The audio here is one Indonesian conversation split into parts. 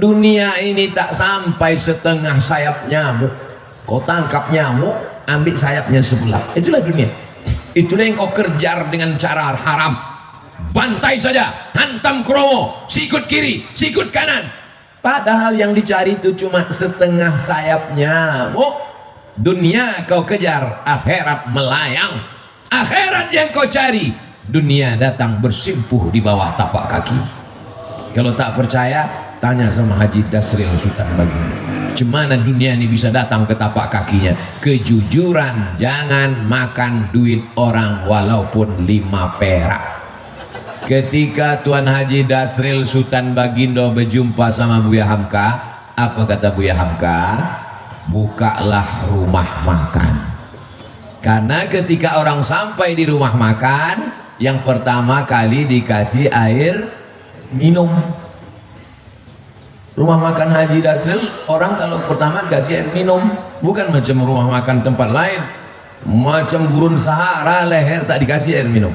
Dunia ini tak sampai setengah sayap nyamuk. Kau tangkap nyamuk, ambil sayapnya sebelah. Itulah dunia. Itulah yang kau kejar dengan cara haram. Bantai saja, hantam kromo, sikut kiri, sikut kanan. Padahal yang dicari itu cuma setengah sayap nyamuk. Dunia kau kejar, akhirat melayang. Akhirat yang kau cari, dunia datang bersimpuh di bawah tapak kaki. Kalau tak percaya, tanya sama Haji Dasril Sultan Baginda. Cemana dunia ini bisa datang ke tapak kakinya? Kejujuran, jangan makan duit orang walaupun 5 perak. Ketika Tuan Haji Dasril Sultan Bagindo berjumpa sama Buya Hamka, apa kata Buya Hamka? Bukalah rumah makan. Karena ketika orang sampai di rumah makan, yang pertama kali dikasih air minum. Rumah makan Haji Dasril, orang kalau pertama dikasih air minum, bukan macam rumah makan tempat lain, macam gurun Sahara leher tak dikasih air minum.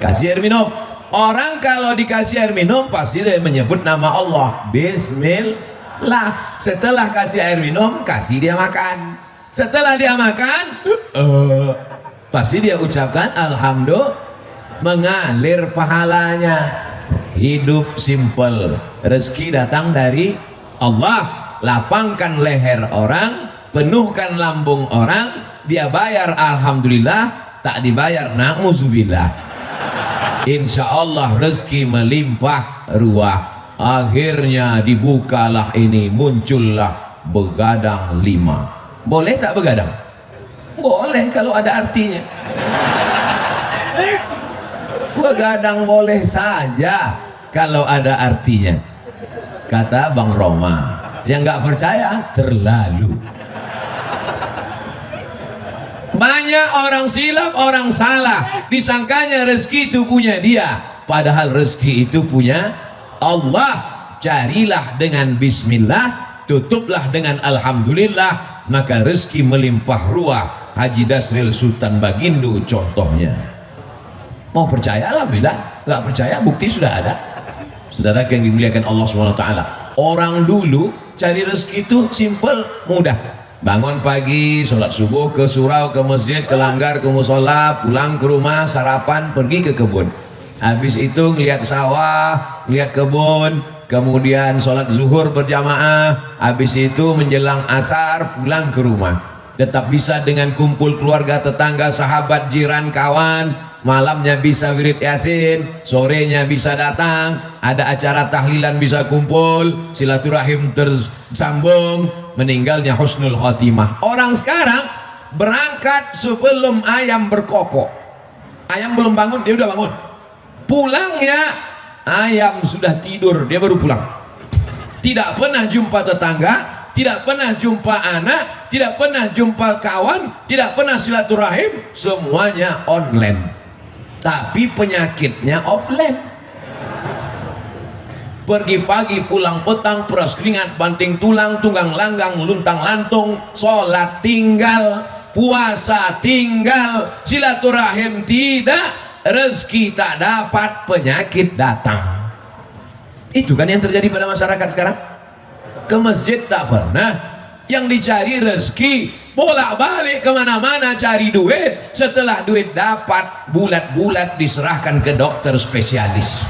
Kasih air minum. Orang kalau dikasih air minum pasti dia menyebut nama Allah, Bismillah. Setelah kasih air minum, kasih dia makan. Setelah dia makan, pasti dia ucapkan Alhamdulillah, mengalir pahalanya. Hidup simple, rezeki datang dari Allah. Lapangkan leher orang, penuhkan lambung orang, dia bayar alhamdulillah, tak dibayar na'udzubillah. Insya Allah rezeki melimpah ruah. Akhirnya dibukalah ini, muncullah begadang 5. Boleh tak begadang? Boleh kalau ada artinya. Begadang boleh saja kalau ada artinya, kata Bang Roma. Yang nggak percaya terlalu. Banyak orang silap, orang salah, disangkanya rezeki itu punya dia, padahal rezeki itu punya Allah. Carilah dengan bismillah, tutuplah dengan alhamdulillah, maka rezeki melimpah ruah. Haji Dasril Sultan Bagindo contohnya. Mau percaya alhamdulillah, nggak percaya bukti sudah ada. Saudara yang dimuliakan Allah SWT, orang dulu cari rezeki itu simple, mudah. Bangun pagi, sholat subuh, ke surau, ke masjid, ke langgar, ke musola, pulang ke rumah, sarapan, pergi ke kebun. Habis itu ngelihat sawah, ngelihat kebun, kemudian sholat zuhur berjamaah. Habis itu menjelang asar pulang ke rumah. Tetap bisa dengan kumpul keluarga, tetangga, sahabat, jiran, kawan. Malamnya bisa wirid yasin, sorenya bisa datang, ada acara tahlilan bisa kumpul, silaturahim tersambung, meninggalnya husnul khotimah. Orang sekarang berangkat sebelum ayam berkokok. Ayam belum bangun, dia udah bangun. Pulangnya ayam sudah tidur, dia baru pulang. Tidak pernah jumpa tetangga, tidak pernah jumpa anak, tidak pernah jumpa kawan, tidak pernah silaturahim, semuanya online. Tapi penyakitnya offline. Pergi pagi pulang petang, peras keringat, banting tulang, tunggang langgang, luntang lantung, sholat tinggal, puasa tinggal, silaturahim tidak, rezeki tak dapat, penyakit datang. Itu kan yang terjadi pada masyarakat sekarang. Ke masjid tak pernah, yang dicari rezeki, bolak-balik kemana-mana cari duit. Setelah duit dapat, bulat-bulat diserahkan ke dokter spesialis.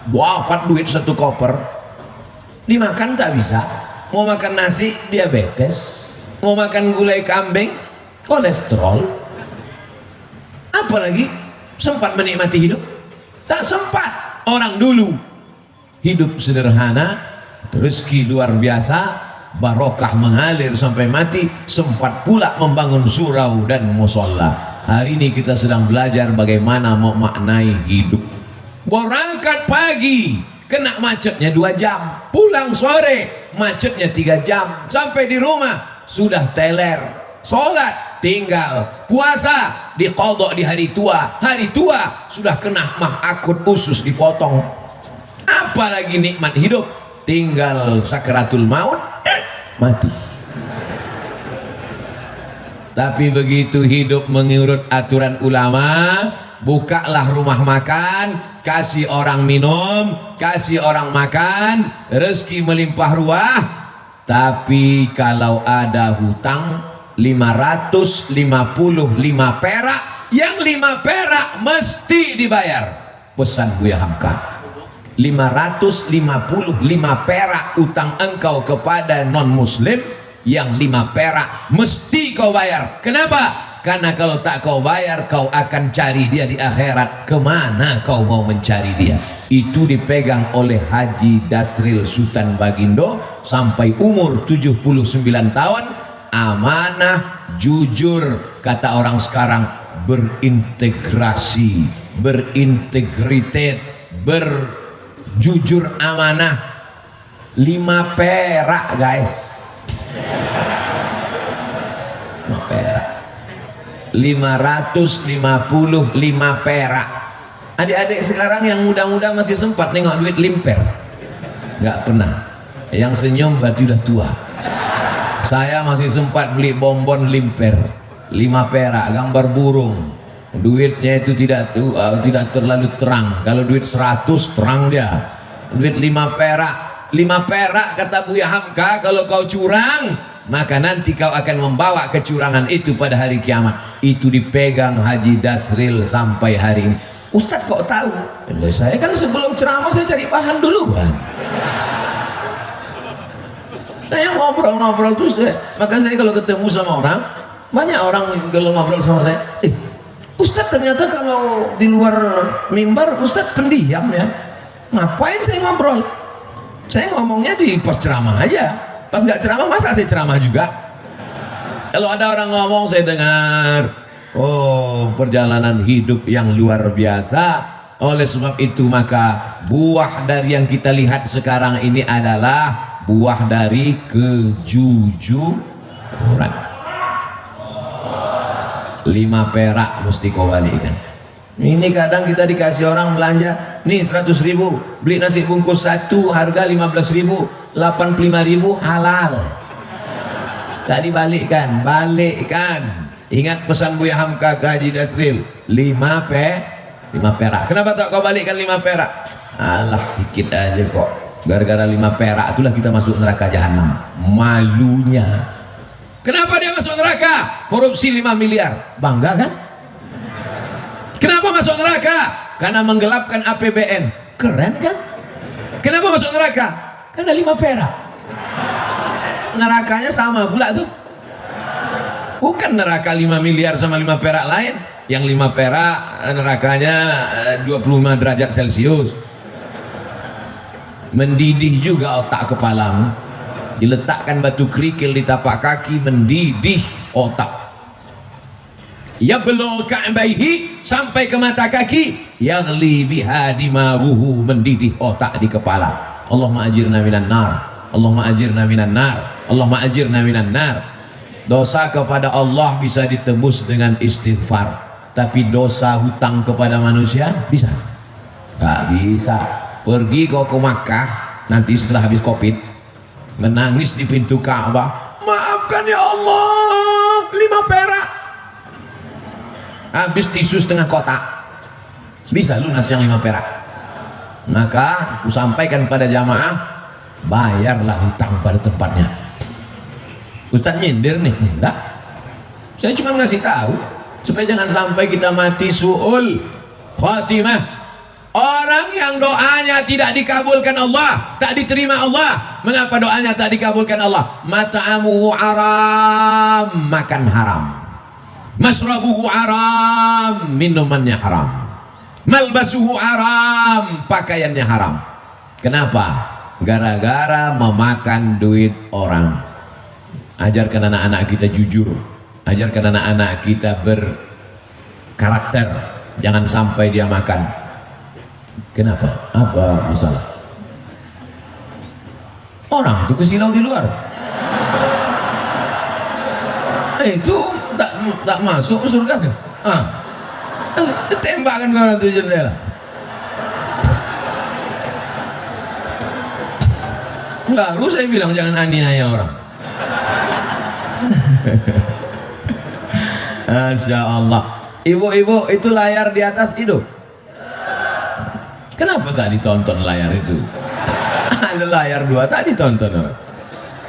Dapat duit 1 koper, dimakan tak bisa. Mau makan nasi diabetes, mau makan gulai kambing kolesterol. Apalagi sempat menikmati hidup? Tak sempat. Orang dulu hidup sederhana, rezeki luar biasa, barokah mengalir sampai mati, sempat pula membangun surau dan musola. Hari ini kita sedang belajar bagaimana memaknai hidup. Berangkat pagi kena macetnya 2 jam, pulang sore macetnya 3 jam, sampai di rumah sudah teler, sholat tinggal, puasa diqadha di hari tua sudah kena mah akut, usus dipotong. Apalagi nikmat hidup, tinggal sakaratul maut, mati. Tapi begitu hidup mengurut aturan ulama, bukalah rumah makan, kasih orang minum, kasih orang makan, rezeki melimpah ruah. Tapi kalau ada hutang 555 perak, yang 5 perak mesti dibayar. Pesan Buya Hamka, 555 perak utang engkau kepada non muslim, yang 5 perak mesti kau bayar. Kenapa? Karena kalau tak kau bayar, kau akan cari dia di akhirat. Kemana kau mau mencari dia? Itu dipegang oleh Haji Dasril Sultan Bagindo sampai umur 79 tahun. Amanah, jujur, kata orang sekarang, berintegrasi, berintegritet, berjujur, amanah. 5 perak guys, 5 perak, 555 perak. Adik-adik sekarang yang muda-muda masih sempat nengok duit limper? Nggak pernah. Yang senyum berarti udah tua. Saya masih sempat beli bonbon limper 5 perak, gambar burung. Duitnya itu tidak terlalu terang. Kalau duit 100 terang dia. Duit 5 perak, 5 perak kata Buya Hamka, kalau kau curang, maka nanti kau akan membawa kecurangan itu pada hari kiamat. Itu dipegang Haji Dasril sampai hari ini. Ustadz kok tahu? Saya kan sebelum ceramah saya cari bahan duluan. Saya ngobrol-ngobrol terus, maka saya kalau ketemu sama orang, banyak orang kalau ngobrol sama saya, Ustadz ternyata kalau di luar mimbar Ustadz pendiam ya. Ngapain saya ngobrol? Saya ngomongnya di pas ceramah aja. Pas nggak ceramah masa saya ceramah juga? Kalau ada orang ngomong saya dengar. Oh, perjalanan hidup yang luar biasa. Oleh sebab itu maka buah dari yang kita lihat sekarang ini adalah buah dari kejujuran. 5 perak mesti kau balikkan. Ini kadang kita dikasih orang belanja, nih 100.000, beli nasi bungkus 1 harga 15.000, 85.000 halal. Tak dibalikkan, balikkan. Ingat pesan Buya Hamka ke Haji Dasril, 5 perak. Kenapa tak kau balikkan 5 perak? Alah sikit aja kok. Gara-gara 5 perak itulah kita masuk neraka jahanam. Malunya. Kenapa dia masuk neraka? Korupsi 5 miliar. Bangga kan? Kenapa masuk neraka? Karena menggelapkan APBN. Keren kan? Kenapa masuk neraka? Karena 5 perak. Nerakanya sama pula tuh. Bukan neraka 5 miliar sama 5 perak lain. Yang 5 perak nerakanya 25 derajat Celcius. Mendidih juga otak kepalamu. Diletakkan batu kerikil di tapak kaki, mendidih otak. Ya belul ka'baihi, sampai ke mata kaki, yaghli biha dimaguhu, mendidih otak di kepala. Allahumma ajirna minan nar, Allahumma ajirna minan nar, Allahumma ajirna minan nar. Dosa kepada Allah bisa ditebus dengan istighfar, tapi dosa hutang kepada manusia bisa? Gak bisa. Pergi kau ke Makkah nanti setelah habis Covid, menangis di pintu Ka'bah, maafkan ya Allah, 5 perak. Habis tisu setengah kotak, bisa lunas yang 5 perak. Maka aku sampaikan pada jamaah, bayarlah hutang pada tempatnya. Ustaz nyindir nih? Enggak, saya cuma ngasih tahu supaya jangan sampai kita mati su'ul khatimah. Orang yang doanya tidak dikabulkan Allah, tak diterima Allah. Mengapa doanya tak dikabulkan Allah? Mata'amuhu haram, makan haram. Masrabuhu haram, minumannya haram. Malbasuhu haram, pakaiannya haram. Kenapa? Gara-gara memakan duit orang. Ajarkan anak-anak kita jujur, ajarkan anak-anak kita berkarakter, jangan sampai dia makan. Kenapa? Apa masalah? Orang itu kesilau di luar, itu tak masuk surga kan? Tembakkan ke orang itu jendela. Baru saya bilang jangan aniaya orang. Masya Allah. Ibu-ibu, itu layar di atas hidup. Kenapa tak ditonton layar itu? Ada layar 2 tak ditonton.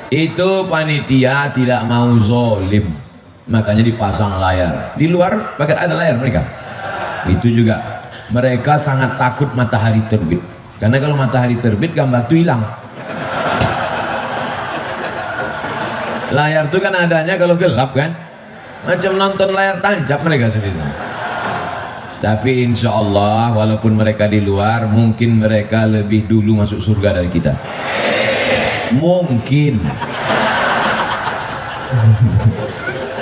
Itu panitia tidak mau zolim, makanya dipasang layar. Di luar pakai ada layar mereka. Itu juga mereka sangat takut matahari terbit, karena kalau matahari terbit gambar itu hilang. Layar itu kan adanya kalau gelap kan, macam nonton layar tancap mereka sendiri. Tapi insya Allah walaupun mereka di luar, mungkin mereka lebih dulu masuk surga dari kita. Mungkin.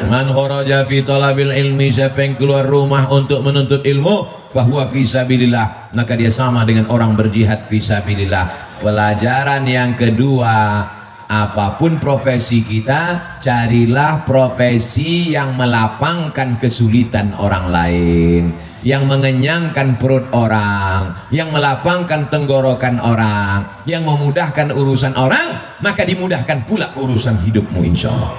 Man kharaja fi talabil ilmi, siapa yang keluar rumah untuk menuntut ilmu, fahuwa fi sabilillah, maka dia sama dengan orang berjihad fi sabilillah. Pelajaran yang kedua, apapun profesi kita, carilah profesi yang melapangkan kesulitan orang lain, yang mengenyangkan perut orang, yang melapangkan tenggorokan orang, yang memudahkan urusan orang, maka dimudahkan pula urusan hidupmu insya Allah.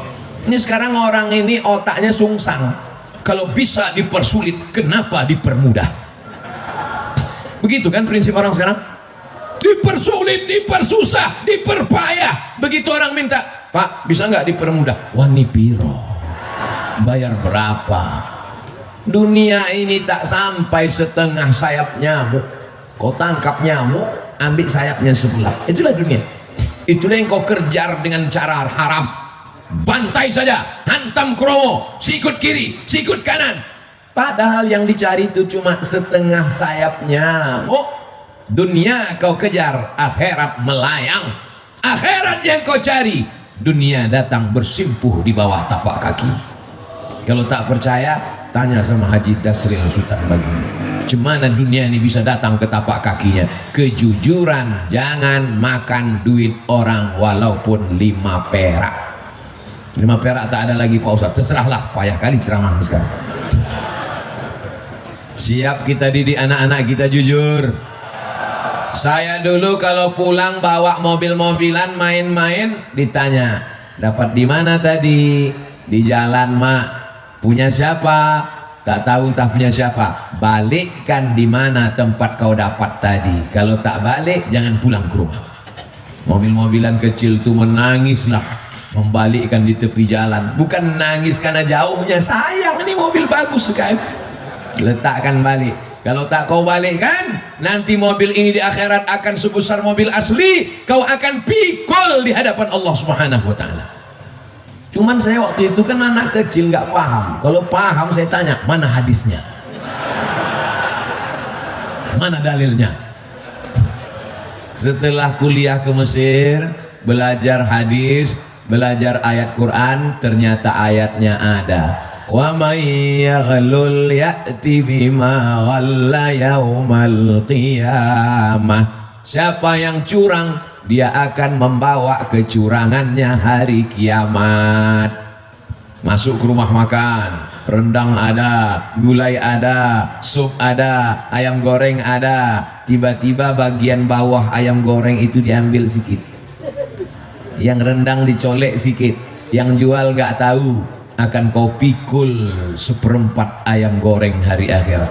Ini sekarang orang ini otaknya sungsang, kalau bisa dipersulit kenapa dipermudah? Begitu kan prinsip orang sekarang, dipersulit, dipersusah, diperpayah. Begitu orang minta, Pak bisa nggak dipermudah? Wani piro, bayar berapa? Dunia ini tak sampai setengah sayap nyamuk. Kau tangkap nyamuk, ambil sayapnya sebelah. Itulah dunia. Itulah yang kau kejar dengan cara haram. Bantai saja, hantam kromo, sikut kiri, sikut kanan. Padahal yang dicari itu cuma setengah sayap nyamuk. Dunia kau kejar, akhirat melayang. Akhirat yang kau cari, dunia datang bersimpuh di bawah tapak kaki. Kalau tak percaya, tanya sama Haji Dasril Sultan Baginda, cemana dunia ini bisa datang ke tapak kakinya? Kejujuran, jangan makan duit orang walaupun 5 perak. 5 perak tak ada lagi Pak Ustaz, terserahlah, payah kali ceramah sekarang. Siap kita didik anak-anak kita jujur. Saya dulu kalau pulang bawa mobil-mobilan main-main, ditanya, dapat di mana tadi? Di jalan mak. Punya siapa? Tak tahu entah punya siapa. Balikkan di mana tempat kau dapat tadi. Kalau tak balik, jangan pulang ke rumah. Mobil-mobilan kecil itu menangislah, membalikkan di tepi jalan. Bukan nangis karena jauhnya, sayang ini mobil bagus sekali. Letakkan balik. Kalau tak kau balikkan, nanti mobil ini di akhirat akan sebesar mobil asli. Kau akan pikul di hadapan Allah Subhanahu wa Ta'ala. Cuman saya waktu itu kan anak kecil nggak paham. Kalau paham saya tanya, mana hadisnya? Mana dalilnya? Setelah kuliah ke Mesir, belajar hadis, belajar ayat Quran, ternyata ayatnya ada. Wa may yaghlul ya'ti bima ghalla yaumal qiyamah. Siapa yang curang, dia akan membawa kecurangannya hari kiamat. Masuk ke rumah makan, rendang ada, gulai ada, sup ada, ayam goreng ada. Tiba-tiba bagian bawah ayam goreng itu diambil sedikit, yang rendang dicolek sedikit, yang jual nggak tahu. Akan kau pikul 1/4 ayam goreng hari akhirat.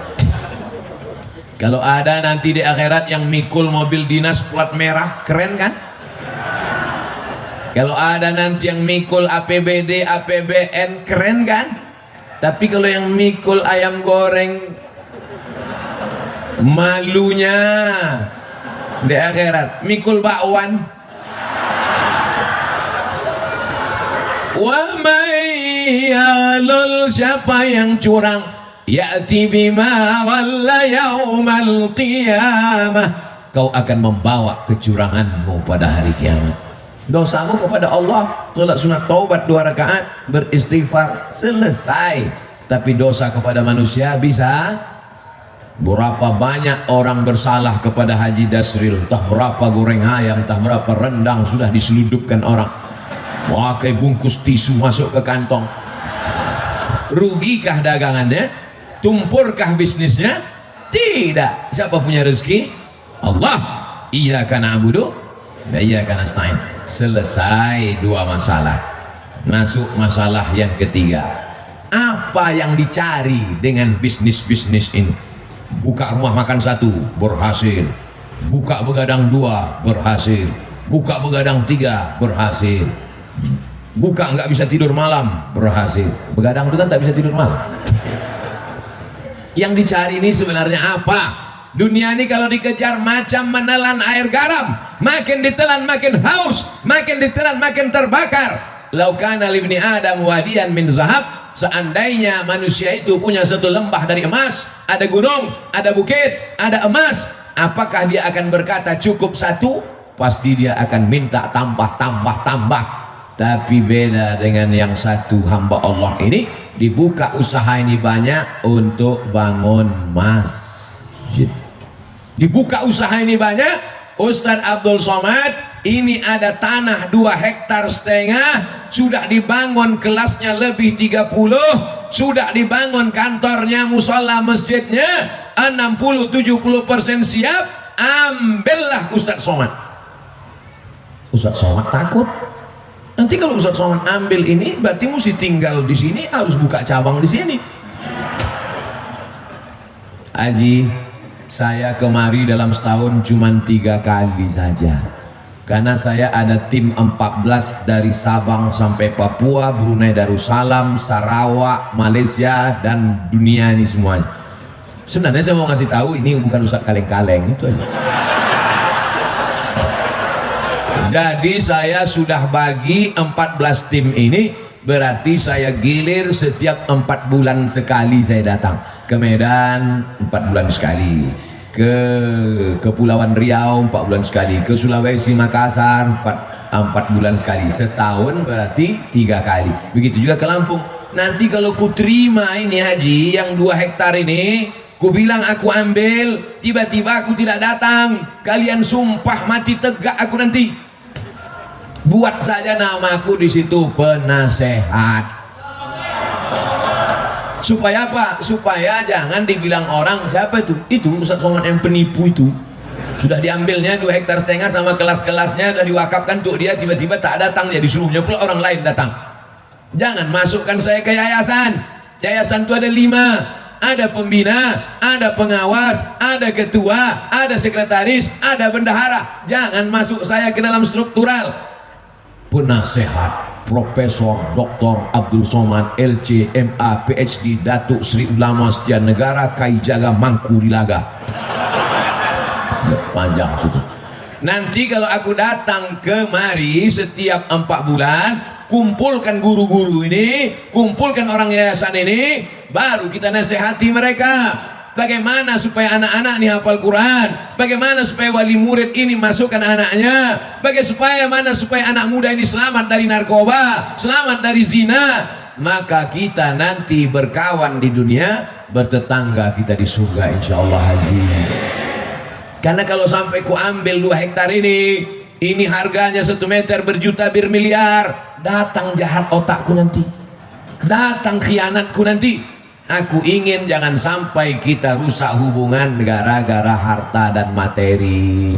Kalau ada nanti di akhirat yang mikul mobil dinas plat merah, keren kan? Kalau ada nanti yang mikul APBD, APBN, keren kan? Tapi kalau yang mikul ayam goreng, malunya di akhirat. Mikul bakwan. Wa may yalul, siapa yang curang, ya'ti bima walla yaumal qiyamah, kau akan membawa kecuranganmu pada hari kiamat. Dosamu kepada Allah, sholat sunat taubat 2 rakaat, beristighfar, selesai. Tapi dosa kepada manusia bisa. Berapa banyak orang bersalah kepada Haji Dasril, entah berapa goreng ayam, entah berapa rendang sudah diseludupkan orang. Pakai bungkus tisu masuk ke kantong. Rugikah dagangannya? Tumpurkah bisnisnya? Tidak. Siapa punya rezeki? Allah. Iyyaka na'budu wa iyyaka nasta'in. Selesai 2 masalah. Masuk masalah yang ketiga. Apa yang dicari dengan bisnis-bisnis ini? Buka rumah makan satu, berhasil. Buka begadang dua, berhasil. Buka begadang tiga, berhasil. Buka nggak bisa tidur malam, berhasil. Begadang itu kan tak bisa tidur malam. Yang dicari ini sebenarnya apa? Dunia ini kalau dikejar macam menelan air garam, makin ditelan makin haus, makin ditelan makin terbakar. Laukana libni Adam wadiyan min zahab, seandainya manusia itu punya satu lembah dari emas, ada gunung, ada bukit, ada emas, apakah dia akan berkata cukup satu? Pasti dia akan minta tambah, tambah, tambah. Tapi beda dengan yang satu hamba Allah ini, dibuka usaha ini banyak untuk bangun masjid. Dibuka usaha ini banyak. Ustadz Abdul Somad ini ada tanah 2,5 hektar, sudah dibangun kelasnya lebih 30, sudah dibangun kantornya, musola, masjidnya 60-70% siap. Ambillah Ustadz Somad. Ustadz Somad takut nanti kalau Ustadz Somad ambil ini berarti mesti tinggal di sini, harus buka cabang di sini. Haji, saya kemari dalam setahun cuma 3 kali saja, karena saya ada tim 14 dari Sabang sampai Papua, Brunei Darussalam, Sarawak, Malaysia, dan dunia ini semuanya. Sebenarnya saya mau ngasih tahu ini bukan Ustadz kaleng-kaleng, itu aja. Jadi saya sudah bagi 14 tim ini, berarti saya gilir setiap 4 bulan sekali saya datang ke Medan, 4 bulan sekali, ke Kepulauan Riau 4 bulan sekali, ke Sulawesi Makassar 4 bulan sekali, setahun berarti 3 kali. Begitu juga ke Lampung. Nanti kalau ku terima ini haji yang 2 hektar ini, ku bilang aku ambil, tiba-tiba aku tidak datang, kalian sumpah mati tegak aku nanti. Buat saja namaku di situ penasehat. Supaya apa? Supaya jangan dibilang orang siapa itu? Itu Ustadz Somad yang penipu itu. Sudah diambilnya 2,5 hektar sama kelas-kelasnya, sudah diwakafkan untuk dia, tiba-tiba tak datang, ya disuruhnya pula orang lain datang. Jangan masukkan saya ke yayasan. Yayasan itu ada 5. Ada pembina, ada pengawas, ada ketua, ada sekretaris, ada bendahara. Jangan masuk saya ke dalam struktural. Penasehat Profesor Dr. Abdul Somad LC MA PhD Datuk Sri Ulama Setia Negara Kai Jaga Mangku Dilaga. Panjang situ. Nanti kalau aku datang kemari setiap 4 bulan, kumpulkan guru-guru ini, kumpulkan orang yayasan ini, baru kita nasihati mereka. Bagaimana supaya anak-anak ini hafal Quran, bagaimana supaya wali murid ini masukkan anaknya, bagaimana supaya anak muda ini selamat dari narkoba, selamat dari zina. Maka kita nanti berkawan di dunia, bertetangga kita di surga insyaallah haji. Karena kalau sampai ku ambil 2 hektar ini harganya 1 meter berjuta bermiliar, datang jahat otakku nanti, datang khianatku nanti. Aku ingin jangan sampai kita rusak hubungan gara-gara harta dan materi.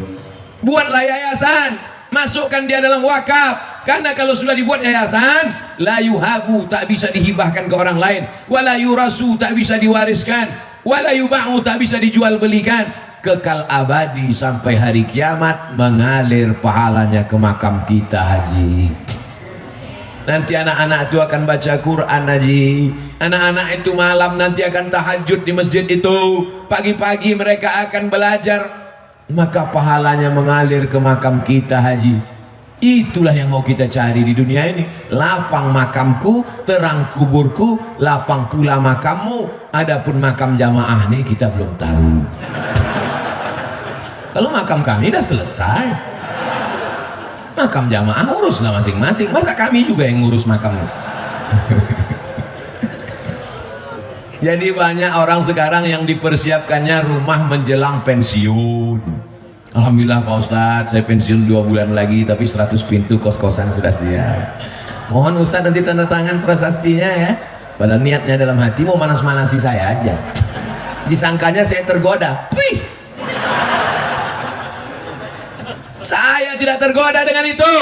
Buatlah yayasan, masukkan dia dalam wakaf. Karena kalau sudah dibuat yayasan, la yuhabu, tak bisa dihibahkan ke orang lain, wala yurasu, tak bisa diwariskan, wala yuba'u, tak bisa dijual belikan, kekal abadi sampai hari kiamat, mengalir pahalanya ke makam kita haji. Nanti anak-anak itu akan baca Quran haji. Anak-anak itu malam nanti akan tahajud di masjid itu. Pagi-pagi mereka akan belajar. Maka pahalanya mengalir ke makam kita haji. Itulah yang mau kita cari di dunia ini. Lapang makamku, terang kuburku, lapang pula makammu. Adapun makam jamaah nih kita belum tahu. Kalau makam kami dah selesai, makam jamaah uruslah masing-masing. Masa kami juga yang ngurus makamnya? Jadi banyak orang sekarang yang dipersiapkannya rumah menjelang pensiun. Alhamdulillah Pak Ustadz, saya pensiun 2 bulan lagi, tapi 100 pintu kos-kosan sudah siap. Mohon Ustadz nanti tanda tangan prasastinya ya. Padahal niatnya dalam hati mau manas-manasi saya aja. Disangkanya saya tergoda. Wih, saya tidak tergoda dengan itu.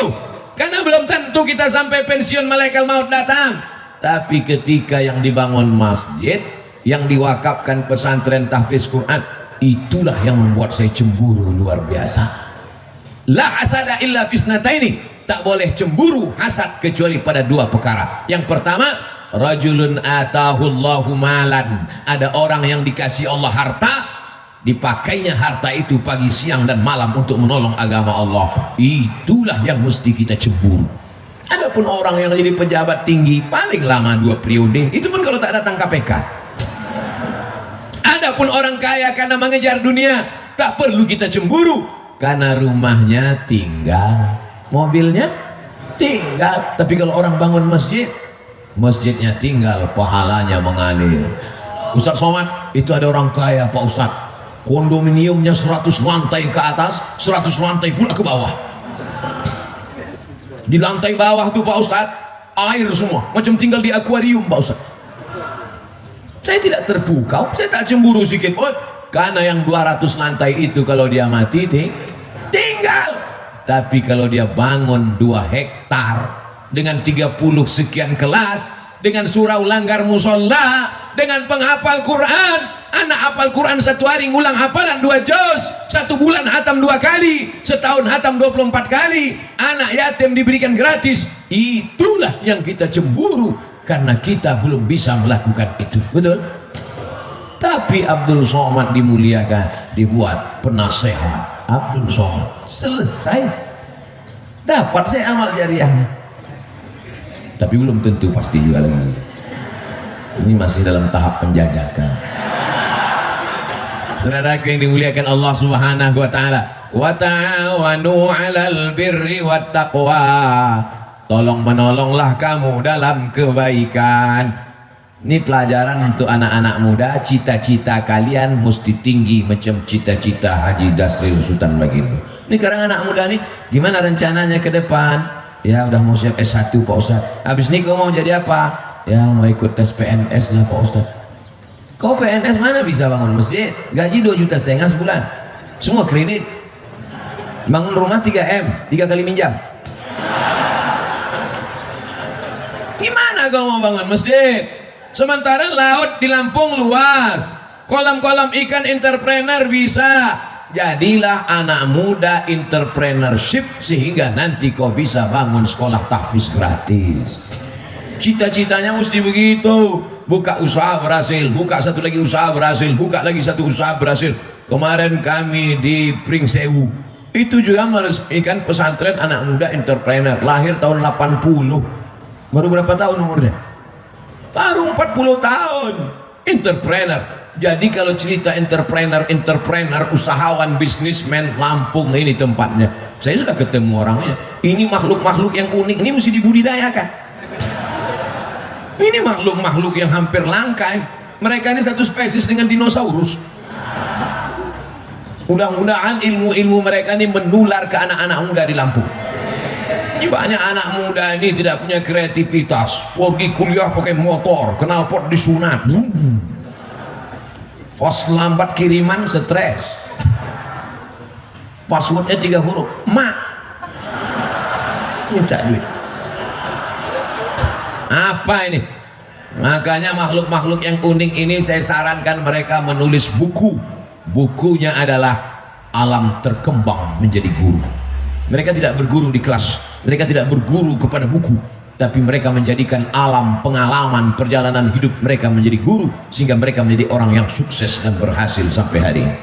Karena belum tentu kita sampai pensiun malaikat maut datang. Tapi ketika yang dibangun masjid, yang diwakafkan pesantren tahfiz Quran, itulah yang membuat saya cemburu luar biasa. La hasada illa fisnataini, tak boleh cemburu hasad kecuali pada dua perkara. Yang pertama, rajulun atahullahu malan, ada orang yang dikasih Allah harta, dipakainya harta itu pagi siang dan malam untuk menolong agama Allah. Itulah yang mesti kita cemburu. Adapun orang yang jadi pejabat tinggi paling lama 2 periode, itu pun kalau tak datang KPK. Adapun orang kaya karena mengejar dunia, tak perlu kita cemburu, karena rumahnya tinggal, mobilnya tinggal. Tapi kalau orang bangun masjid, masjidnya tinggal, pahalanya mengalir. Ustaz Somad, itu ada orang kaya Pak Ustaz, kondominiumnya 100 lantai ke atas, 100 lantai pula ke bawah. Di lantai bawah tuh Pak Ustaz, air semua, macam tinggal di akuarium Pak Ustaz. Saya tidak terpukau, saya tak cemburu sedikit pun, karena yang 200 lantai itu kalau dia mati tinggal. Tapi kalau dia bangun 2 hektar dengan 30 sekian kelas, dengan surau langgar musola, dengan penghafal Quran, anak hafal Quran 1 hari ngulang hafalan 2 juz, 1 bulan hatam 2 kali, setahun hatam 24 kali, anak yatim diberikan gratis. Itulah yang kita cemburu, karena kita belum bisa melakukan itu, betul? Tapi Abdul Somad dimuliakan, dibuat penasehat Abdul Somad, selesai, dapat saya amal jariahnya. Tapi belum tentu pasti juga lagi, ini masih dalam tahap penjajakan. Saudaraku yang dimuliakan Allah Subhanahu wa taala, wa ta'awanu 'alal birri wat taqwa, tolong menolonglah kamu dalam kebaikan. Ini pelajaran untuk anak-anak muda, cita-cita kalian mesti tinggi macam cita-cita Haji Dasril Sultan Bagindo. Ini sekarang anak muda nih, gimana rencananya ke depan? Ya udah mau siap S1 Pak Ustaz. Habis ini kau mau jadi apa? Ya mau ikut tes PNS lah Pak Ustaz. Kau PNS mana bisa bangun masjid? Gaji 2,5 juta sebulan, semua kredit. Bangun rumah 3M, 3 kali minjam. Gimana kau mau bangun masjid? Sementara laut di Lampung luas, kolam-kolam ikan entrepreneur bisa. Jadilah anak muda entrepreneurship, sehingga nanti kau bisa bangun sekolah tahfiz gratis. Cita-citanya mesti begitu. Buka usaha berhasil, buka satu lagi usaha berhasil, buka lagi satu usaha berhasil. Kemarin kami di Pringsewu itu juga meresmikan pesantren anak muda entrepreneur, lahir tahun 80. Baru berapa tahun umurnya? Baru 40 tahun. Entrepreneur. Jadi kalau cerita entrepreneur, usahawan, bisnismen, Lampung ini tempatnya. Saya sudah ketemu orangnya. Ini makhluk-makhluk yang unik, ini mesti dibudidayakan. Ini makhluk-makhluk yang hampir langka. Mereka ini satu spesies dengan dinosaurus. Mudah-mudahan ilmu-ilmu mereka ini menular ke anak-anak muda di Lampung. Ini banyak anak muda ini tidak punya kreativitas, pergi kuliah pakai motor, knalpot disunat, pas lambat kiriman stres, passwordnya 3 huruf, mak minta duit. Apa ini? Makanya makhluk-makhluk yang unik ini saya sarankan mereka menulis buku. Bukunya adalah Alam Terkembang Menjadi Guru. Mereka tidak berguru di kelas, mereka tidak berguru kepada buku, tapi mereka menjadikan alam, pengalaman, perjalanan hidup mereka menjadi guru, sehingga mereka menjadi orang yang sukses dan berhasil sampai hari ini.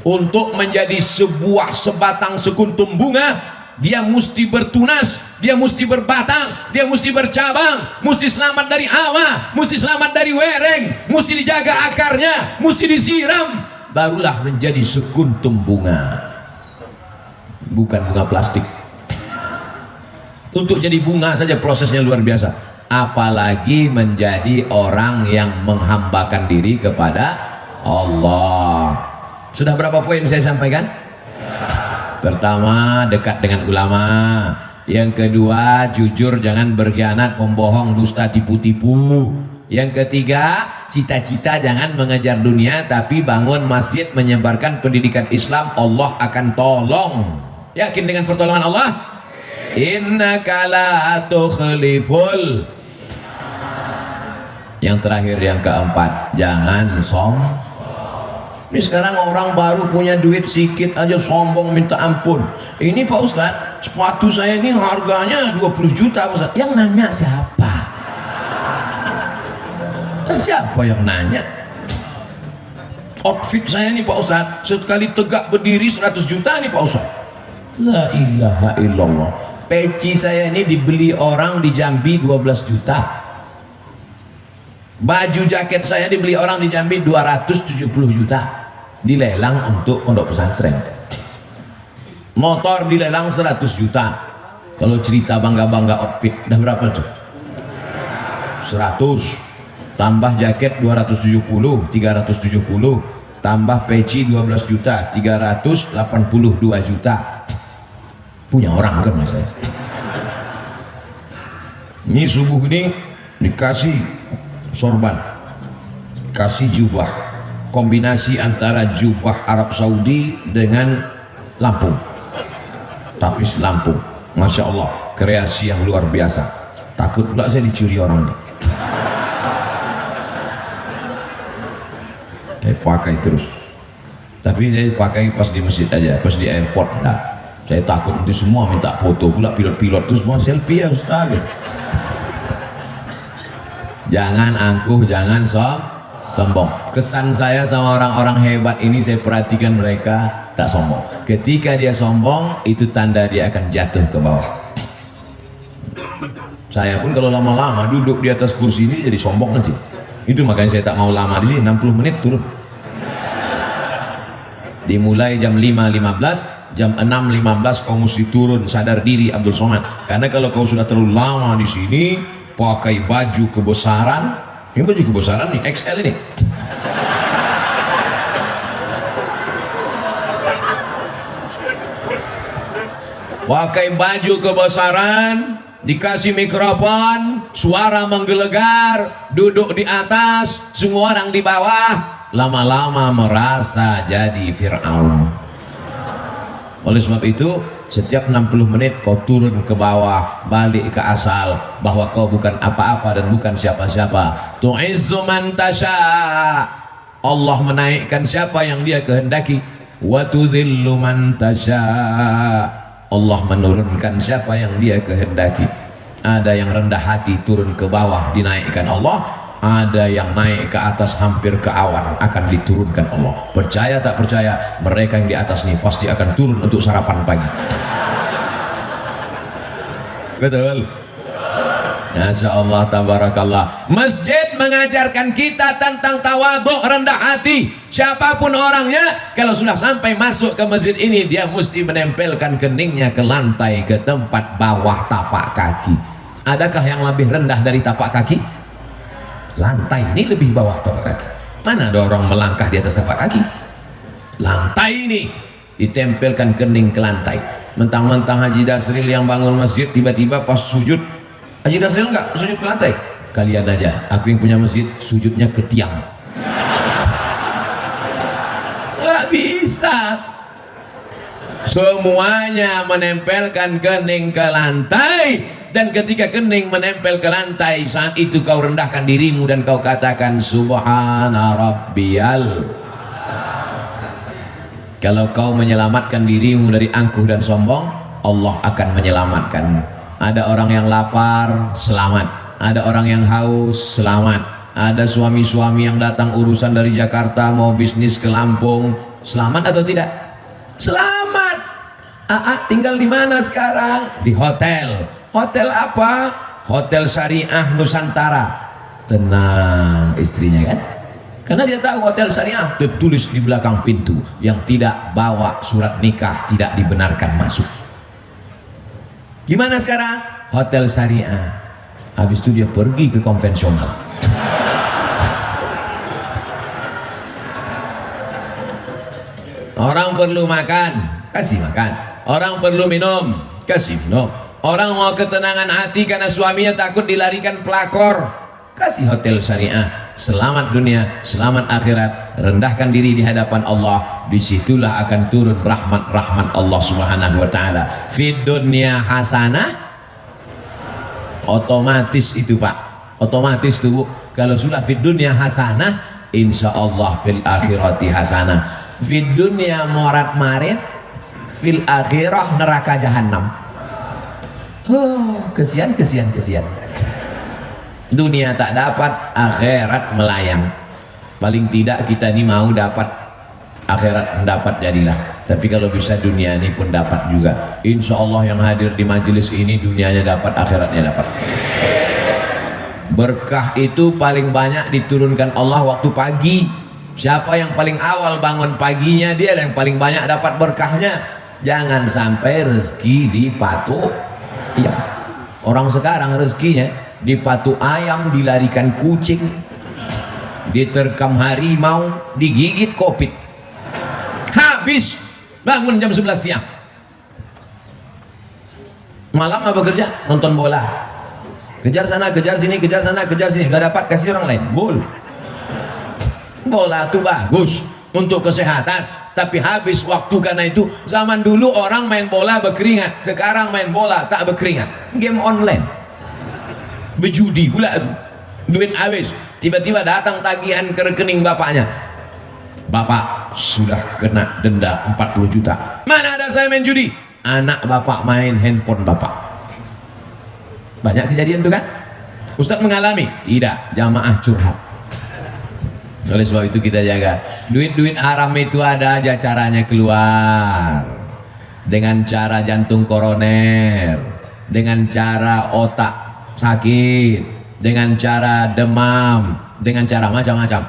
Untuk menjadi sebuah sebatang sekuntum bunga, dia mesti bertunas, dia mesti berbatang, dia mesti bercabang, mesti selamat dari hawa, mesti selamat dari wereng, mesti dijaga akarnya, mesti disiram, barulah menjadi sekuntum bunga. Bukan bunga plastik. Untuk jadi bunga saja prosesnya luar biasa, apalagi menjadi orang yang menghambakan diri kepada Allah. Sudah berapa poin saya sampaikan? Pertama, dekat dengan ulama. Yang kedua, jujur, jangan berkhianat, membohong, dusta, tipu-tipu. Yang ketiga, cita-cita jangan mengejar dunia, tapi bangun masjid, menyebarkan pendidikan Islam, Allah akan tolong. Yakin dengan pertolongan Allah? Innaka la tukhliful Yang terakhir, yang keempat, jangan sombong. Ini sekarang orang baru punya duit sedikit aja sombong minta ampun. Ini Pak Ustadz, sepatu saya ini harganya 20 juta Pak Ustadz. Yang nanya siapa? Siapa yang nanya? Outfit saya nih Pak Ustadz, sekali tegak berdiri 100 juta nih Pak Ustadz. La ilaha illallah. Peci saya ini dibeli orang di Jambi 12 juta. Baju jaket saya dibeli orang di Jambi 270 juta. Dilelang untuk pondok pesantren. Motor dilelang 100 juta. Kalau cerita bangga-bangga outfit, dah berapa tuh? 100. Tambah jaket 270, 370. Tambah peci 12 juta, 382 juta. Punya orang kan mas saya. Ini subuh ini dikasih sorban, kasih jubah, kombinasi antara jubah Arab Saudi dengan Lampung, tapis Lampung. Masya Allah, kreasi yang luar biasa. Takut pula saya dicuri orang ini. Saya pakai terus, tapi saya pakai pas di masjid aja, pas di airport enggak. Saya takut nanti semua minta foto pula, pilot-pilot terus semua selfie ya Ustaz. Jangan angkuh, jangan sombong. Kesan saya sama orang-orang hebat ini, saya perhatikan mereka tak sombong. Ketika dia sombong, itu tanda dia akan jatuh ke bawah. Saya pun kalau lama-lama duduk di atas kursi ini jadi sombong nanti. Itu makanya saya tak mau lama di sini, 60 menit turun. Dimulai jam 5.15, jam 6.15 kau mesti turun, sadar diri Abdul Somad. Karena kalau kau sudah terlalu lama di sini, pakai baju kebesaran, ini baju kebesaran nih, XL ini. Pakai baju kebesaran, dikasih mikrofon, suara menggelegar, duduk di atas, semua orang di bawah, lama-lama merasa jadi Fir'aun. Oleh sebab itu, setiap 60 menit kau turun ke bawah, balik ke asal, bahwa kau bukan apa-apa dan bukan siapa-siapa. Tu'izzu man tasha, Allah menaikkan siapa yang dia kehendaki. Wa tudhillu man tasha, Allah menurunkan siapa yang dia kehendaki. Ada yang rendah hati turun ke bawah dinaikkan Allah, ada yang naik ke atas hampir ke awan akan diturunkan Allah. Percaya tak percaya, mereka yang di atas ini pasti akan turun untuk sarapan pagi. Betul? Masya Allah, tabarakallah. Masjid mengajarkan kita tentang tawadhu, rendah hati. Siapapun orangnya, kalau sudah sampai masuk ke masjid ini, dia mesti menempelkan keningnya ke lantai, ke tempat bawah tapak kaki. Adakah yang lebih rendah dari tapak kaki? Lantai ini lebih bawah tapak kaki. Mana ada orang melangkah di atas tapak kaki? Lantai ini ditempelkan kening ke lantai. Mentang-mentang Haji Dasril yang bangun masjid, tiba-tiba pas sujud, Haji Dasril enggak sujud ke lantai. Kalian aja, aku yang punya masjid sujudnya ke tiang. Nggak bisa. Semuanya menempelkan kening ke lantai. Dan ketika kening menempel ke lantai, saat itu kau rendahkan dirimu dan kau katakan Subhana Rabbiyal. Kalau kau menyelamatkan dirimu dari angkuh dan sombong, Allah akan menyelamatkanmu. Ada orang yang lapar, selamat. Ada orang yang haus, selamat. Ada suami-suami yang datang urusan dari Jakarta mau bisnis ke Lampung, selamat atau tidak? Selamat. Tinggal di mana sekarang? Di hotel. Hotel apa? Hotel Syariah Nusantara. Tenang istrinya kan? Karena dia tahu hotel syariah tertulis di belakang pintu, yang tidak bawa surat nikah tidak dibenarkan masuk. Gimana sekarang? Hotel syariah. Habis itu dia pergi ke konvensional. Orang perlu makan, kasih makan. Orang perlu minum, kasih minum. Orang mau ketenangan hati karena suaminya takut dilarikan pelakor, kasih hotel syariah. Selamat dunia, selamat akhirat. Rendahkan diri di hadapan Allah, disitulah akan turun rahmat-rahmat Allah Subhanahu wa ta'ala. Fid dunya hasanah, otomatis itu Pak, otomatis tuh Bu. Kalau sudah fid dunya hasanah, insya Allah fil akhirati hasanah. Fid dunya morat marit, fil akhirah neraka jahanam. Kesian. Dunia tak dapat, akhirat melayang. Paling tidak kita ini mau dapat akhirat, mendapat jadilah. Tapi kalau bisa dunia ini pun dapat juga. Insya Allah yang hadir di majelis ini dunianya dapat, akhiratnya dapat. Berkah itu paling banyak diturunkan Allah waktu pagi. Siapa yang paling awal bangun paginya, dia yang paling banyak dapat berkahnya. Jangan sampai rezeki dipatuk. Ya. Orang sekarang rezekinya dipatuk ayam, dilarikan kucing, diterkam harimau, digigit kopit. Habis bangun jam 11 siang. Malam apa kerja? Nonton bola. Kejar sana, kejar sini, kejar sana, kejar sini. Gak dapat, kasih orang lain. Gol. Bola itu bagus untuk kesehatan, tapi habis waktu. Karena itu zaman dulu orang main bola berkeringat, sekarang main bola tak berkeringat. Game online, berjudi pula itu, duit habis. Tiba-tiba datang tagihan ke rekening bapaknya. Bapak sudah kena denda 40 juta. Mana ada saya main judi? Anak bapak main handphone bapak. Banyak kejadian itu kan? Ustadz mengalami? Tidak, jamaah curhat. Oleh sebab itu kita jaga. Duit-duit haram itu ada aja caranya keluar. Dengan cara jantung koroner, dengan cara otak sakit, dengan cara demam, dengan cara macam-macam.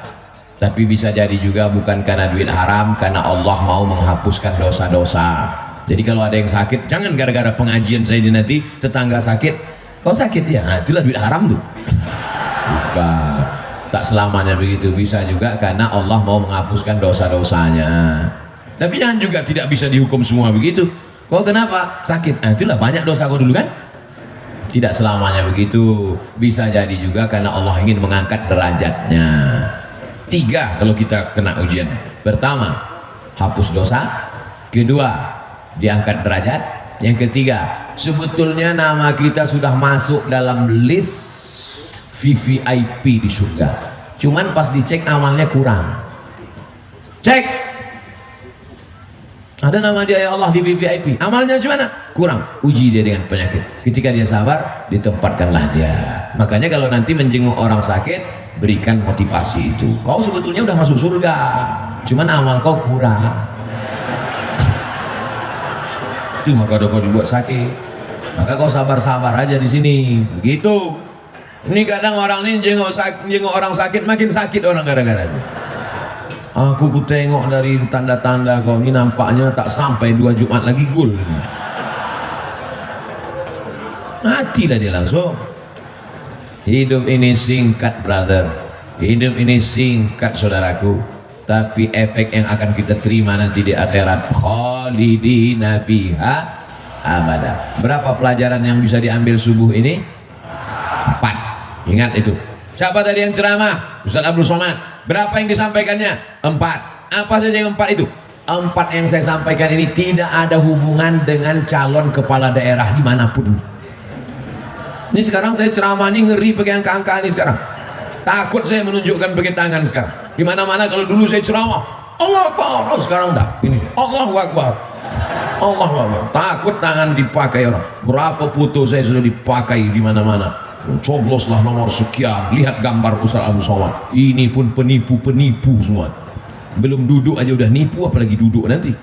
Tapi bisa jadi juga bukan karena duit haram, karena Allah mau menghapuskan dosa-dosa. Jadi kalau ada yang sakit, jangan gara-gara pengajian saya nanti tetangga sakit, kau sakit ya, nah, itulah duit haram tuh. Bukan, tak selamanya begitu. Bisa juga karena Allah mau menghapuskan dosa-dosanya. Tapi jangan juga tidak bisa dihukum semua begitu. Kau kenapa sakit? Nah, itulah banyak dosa kau dulu kan. Tidak selamanya begitu. Bisa jadi juga karena Allah ingin mengangkat derajatnya. 3 kalau kita kena ujian. Pertama, hapus dosa. Kedua, diangkat derajat. Yang ketiga, sebetulnya nama kita sudah masuk dalam list VVIP di surga. Cuman pas dicek amalnya kurang. Cek, ada nama dia ya Allah di VVIP, amalnya gimana? Kurang. Uji dia dengan penyakit. Ketika dia sabar, ditempatkanlah dia. Makanya kalau nanti menjenguk orang sakit, berikan motivasi itu. Kau sebetulnya udah masuk surga, cuman amal kau kurang. Itu maka kau dibuat sakit, maka kau sabar-sabar aja di sini. Begitu. Ini kadang orang ini jenguk orang sakit, makin sakit orang gara-gara itu. Aku tengok dari tanda-tanda kau ini nampaknya tak sampai 2 Jumat lagi gol. Matilah dia langsung. Hidup ini singkat, brother. Hidup ini singkat, saudaraku. Tapi efek yang akan kita terima nanti di akhirat, khalidina fiha abada. Berapa pelajaran yang bisa diambil subuh ini? 4. Ingat itu. Siapa tadi yang ceramah? Ustaz Abdul Somad. Berapa yang disampaikannya? 4. Apa saja yang 4 itu? 4 yang saya sampaikan ini tidak ada hubungan dengan calon kepala daerah dimanapun. Ini sekarang saya ceramah ini ngeri pakai angka-angka ini sekarang. Takut saya menunjukkan pakai tangan sekarang. Di mana-mana kalau dulu saya ceramah, Allah Akbar, sekarang enggak. Ini Allahu Akbar. Allahu Akbar. Takut tangan dipakai orang. Berapa foto saya sudah dipakai di mana-mana. Cobloslah nomor sekian, lihat gambar Ustaz Abdul Somad. Ini pun penipu-penipu semua. Belum duduk aja udah nipu, apalagi duduk nanti.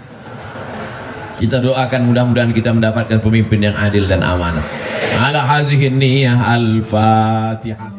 Kita doakan mudah-mudahan kita mendapatkan pemimpin yang adil dan amanah. Ala hazihin niyah al-Fatihah.